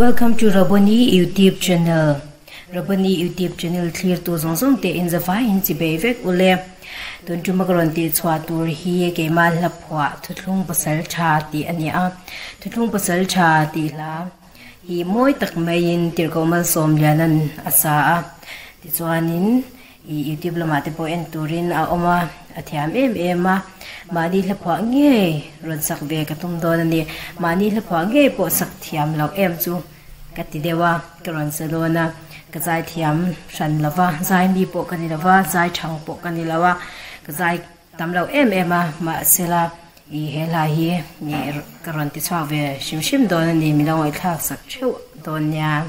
Welcome to Rabani YouTube channel. Rabani YouTube channel clear to zawngte in zavaiin chibevek ule. Don chumakaronti chwatur hi ke mal lapwa thuthlung pasaltha ti ania. Thuthlung pasaltha ti la hi moi tak main tirkomal somlianan asa ti chuanin i YouTube lamate po enturin a oma athiam ema mani lapwa nge ron sak ve katum don ani mani lapwa nge po sak thiam law em chu katidewa karon salona kazai thiam shan lawa zai mi po kanilawa zai thang po kanilawa kazai tamlaw ema ma sela I hela hi ni karon ti chwa ve shim don ani milaw ngaihthlak sak cheu don nya